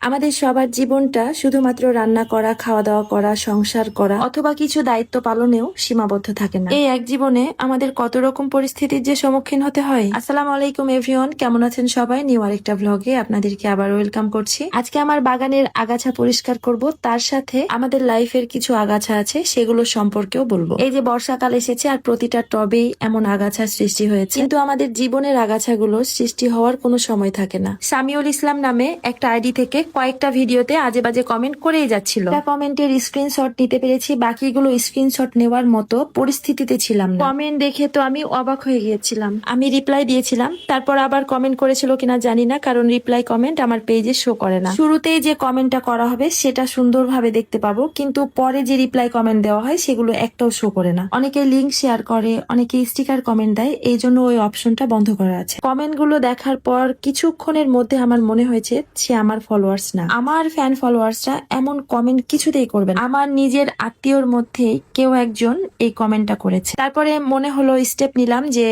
আমাদের সবার জীবনটা শুধুমাত্র রান্না করা, খাওয়া দাওয়া করা, সংসার করা অথবা কিছু দায়িত্ব পালনেও সীমাবদ্ধ থাকে না। এই এক জীবনে আমাদের কত রকম পরিস্থিতির যে সম্মুখীন হতে হয়। আসসালামু আলাইকুম এভরিওয়ান, কেমন আছেন সবাই? নিউ আরেকটা ভ্লগে আপনাদেরকে আবার ওয়েলকাম করছি। আজকে আমার বাগানের আগাছা পরিষ্কার করব, তার সাথে আমাদের লাইফের কিছু আগাছা আছে সেগুলো সম্পর্কেও বলবো। এই যে বর্ষাকাল এসেছে আর প্রতিটা টবেই এমন আগাছা সৃষ্টি হয়েছে, কিন্তু আমাদের জীবনের আগাছাগুলো সৃষ্টি হওয়ার কোনো সময় থাকে না। সামিউল ইসলাম নামে একটা আইডি থেকে কয়েকটা ভিডিওতে আজে বাজে কমেন্ট করেই যাচ্ছিল। কমেন্টের স্ক্রিনশট নিতে পেরেছি, বাকিগুলো স্ক্রিনশট নেওয়ার মতো পরিস্থিতিতে ছিলাম না। কমেন্ট দেখে তো আমি অবাক হয়ে গিয়েছিলাম। আমি রিপ্লাই দিয়েছিলাম, তারপর আবার কমেন্ট করেছিল কিনা জানি না, কারণ রিপ্লাই কমেন্ট আমার পেজে শো করে না। শুরুতেই যে কমেন্টটা করা হবে সেটা সুন্দরভাবে দেখতে পাবো, কিন্তু পরে যে রিপ্লাই কমেন্ট দেওয়া হয় সেগুলো একটাও শো করে না। অনেকে লিঙ্ক শেয়ার করে, অনেকে স্টিকার কমেন্ট দেয়, এই জন্য ওই অপশনটা বন্ধ করা আছে। কমেন্ট গুলো দেখার পর কিছুক্ষণের মধ্যে আমার মনে হয়েছে সে আমার ফলোয়ার্স না। আমার ফ্যান ফলোয়ার্সরা এমন কমেন্ট কিছুতেই করবে না। আমার নিজের আত্মীয়র মধ্যে কেউ একজন এই কমেন্টটা করেছে। তারপরে মনে হলো, স্টেপ নিলাম যে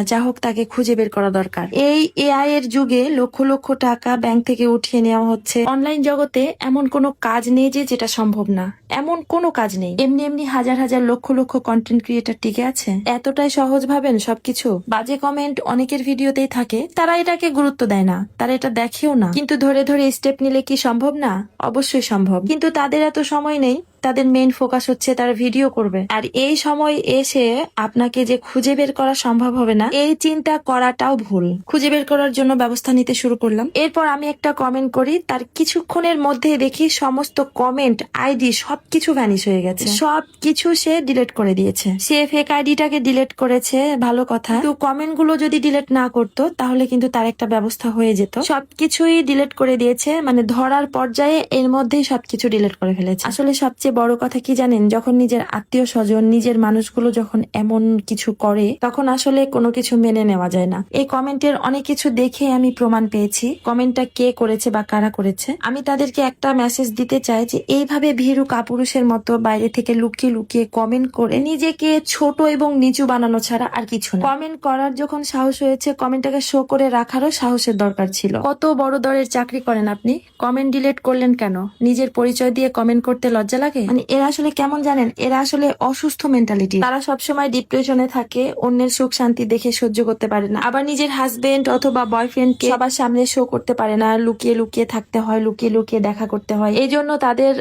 যা হোক তাকে খুঁজে বের করা দরকার। এই এআই এর যুগে লক্ষ লক্ষ টাকা ব্যাংক থেকে উঠিয়ে নেওয়া হচ্ছে। অনলাইন জগতে এমন কোনো কাজ নেই যে যেটা সম্ভব না, এমন কোনো কাজ নেই। এমনি এমনি হাজার হাজার লক্ষ লক্ষ কন্টেন্ট ক্রিয়েটর টিকে আছে। এতটাই সহজ ভাবেন সবকিছু? বাজে কমেন্ট অনেকের ভিডিওতেই থাকে, তারা এটাকে গুরুত্ব দেয় না, তারা এটা দেখেও না। কিন্তু ধরে ধরে স্টেপ নিলে কি সম্ভব না? অবশ্যই সম্ভব, কিন্তু তাদের এত সময় নেই। তাদের মেইন ফোকাস হচ্ছে তারা ভিডিও করবে, আর এই সময় এসে আপনাকে যে খুঁজে বের করা সম্ভব হবে না, এই চিন্তা করাটাও ভুল। খুঁজে বের করার জন্য ব্যবস্থা নিতে শুরু করলাম। এরপর আমি একটা কমেন্ট করি, তার কিছুক্ষণের মধ্যে দেখি সমস্ত কমেন্ট, আইডি সবকিছু ভ্যানিশ হয়ে গেছে। সবকিছু সে ডিলিট করে দিয়েছে। সে ফেক আইডিটাকে ডিলিট করেছে, ভালো কথা, কিন্তু কমেন্ট গুলো যদি ডিলিট না করতো তাহলে কিন্তু তার একটা ব্যবস্থা হয়ে যেত। সবকিছুই ডিলিট করে দিয়েছে, মানে ধরার পর্যায়ে এর মধ্যেই সবকিছু ডিলিট করে ফেলেছে। আসলে সবচেয়ে বড় কথা কি জানেন, যখন নিজের আত্মীয় স্বজন, নিজের মানুষগুলো যখন এমন কিছু করে, তখন আসলে কোনো কিছু মেনে নেওয়া যায় না। এই কমেন্টের অনেক কিছু দেখে আমি প্রমাণ পেয়েছি কমেন্টটা কে করেছে বা কারা করেছে। আমি তাদেরকে একটা মেসেজ দিতে চাই যে এইভাবে ভীরু কাপুরুষের মতো বাইরে থেকে লুকিয়ে লুকিয়ে কমেন্ট করে নিজেকে ছোট এবং নিচু বানানো ছাড়া আর কিছু না। কমেন্ট করার যখন সাহস হয়েছে, কমেন্টটাকে শো করে রাখারও সাহসের দরকার ছিল। কত বড় দরের চাকরি করেন আপনি, কমেন্ট ডিলিট করলেন কেন? নিজের পরিচয় দিয়ে কমেন্ট করতে লজ্জা লাগে? মানে এরা আসলে কেমন জানেন, এরা আসলে অসুস্থ মেন্টালিটি। তারা সবসময় ডিপ্রেশনে থাকে, অন্যের সুখ শান্তি দেখে সহ্য করতে পারে না। আবার নিজের হাজবেন্ড অথবা বয়ফ্রেন্ডকে সবার সামনে শো করতে পারে না, লুকিয়ে লুকিয়ে থাকতে হয়, লুকিয়ে লুকিয়ে দেখা করতে হয়। এই জন্য তাদের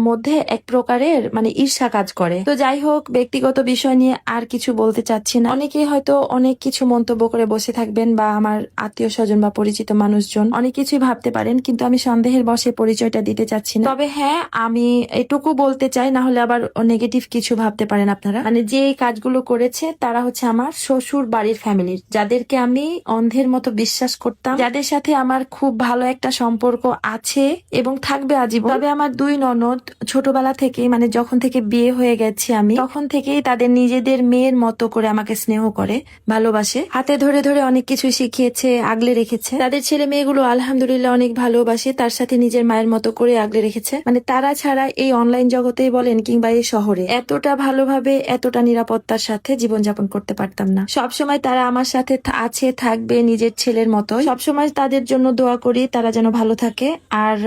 মধ্যে এক প্রকারের মানে ঈর্ষা কাজ করে। তো যাই হোক, ব্যক্তিগত বিষয় নিয়ে আর কিছু বলতে চাচ্ছি না। অনেকেই হয়তো অনেক কিছু মন্তব্য করে বসে থাকবেন, বা আমার আত্মীয় স্বজন বা পরিচিত মানুষজন অনেক কিছুই ভাবতে পারেন, কিন্তু আমি সন্দেহের বশে পরিচয়টা দিতে চাচ্ছি না। তবে হ্যাঁ, আমি এটুকু বলতে চাই, না হলে আবার নেগেটিভ কিছু ভাবতে পারেন আপনারা। মানে যে এই কাজগুলো করেছে তারা হচ্ছে আমার শ্বশুর বাড়ির ফ্যামিলির, যাদেরকে আমি অন্ধের মতো বিশ্বাস করতাম, যাদের সাথে আমার খুব ভালো একটা সম্পর্ক আছে এবং থাকবে আজীবন। তবে আমার দুই ননদ ছোটবেলা থেকে, মানে যখন থেকে বিয়ে হয়ে গেছি আমি, তখন থেকেই তাদের নিজেদের মেয়ের মতো করে আমাকে স্নেহ করে, ভালোবাসে, হাতে ধরে ধরে অনেক কিছু শিখিয়েছে, আগলে রেখেছে। তাদের ছেলে মেয়েগুলো আলহামদুলিল্লাহ অনেক ভালোবাসে, তার সাথে নিজের মায়ের মতো করে আগলে রেখেছে। মানে তারা ছাড়া এই অনলাইন জগতেই বলেন কিংবা এই শহরে এতটা ভালোভাবে, এতটা নিরাপত্তার সাথে জীবনযাপন করতে পারতাম না। সবসময় তারা আমার সাথে আছে, থাকবে নিজের ছেলের মতো। সবসময় তাদের জন্য দোয়া করি, তারা যেন ভালো থাকে, আর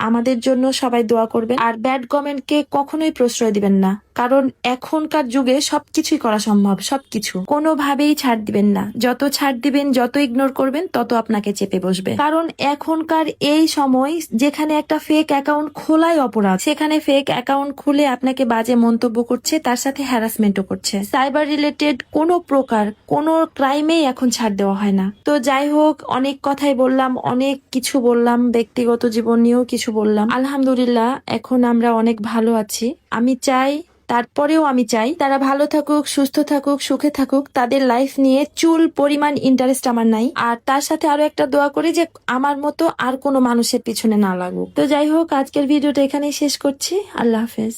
আমাদের জন্য সবাই দোয়া করবেন। আর ব্যাড কমেন্টকে কখনোই প্রশ্রয় দিবেন না, কারণ এখনকার যুগে সবকিছুই করা সম্ভব। সবকিছু কোনোভাবেই ছাড় দিবেন না। যত ছাড় দিবেন, যত ইগনোর করবেন, তত আপনাকে চেপে বসবে। কারণ এখনকার এই সময় যেখানে একটা ফেক অ্যাকাউন্ট খোলাই অপরাধ, সেখানে ফেক অ্যাকাউন্ট খুলে আপনাকে বাজে মন্তব্য করছে, তার সাথে হ্যারাসমেন্টও করছে। সাইবার রিলেটেড কোনো প্রকার কোনো ক্রাইমেই এখন ছাড় দেওয়া হয় না। তো যাই হোক, অনেক কথাই বললাম, অনেক কিছু বললাম, ব্যক্তিগত জীবন নিয়েও কিছু বললাম। আলহামদুলিল্লাহ এখন আমরা অনেক ভালো আছি। তারপরেও আমি চাই তারা ভালো থাকুক, সুস্থ থাকুক, সুখে থাকুক। তাদের লাইফ নিয়ে চুল পরিমাণ ইন্টারেস্ট আমার নাই। আর তার সাথে আরো একটা দোয়া করি যে আমার মতো আর কোনো মানুষের পিছনে না লাগুক। তো যাই হোক, আজকের ভিডিওটা এখানেই শেষ করছি। আল্লাহ হাফেজ।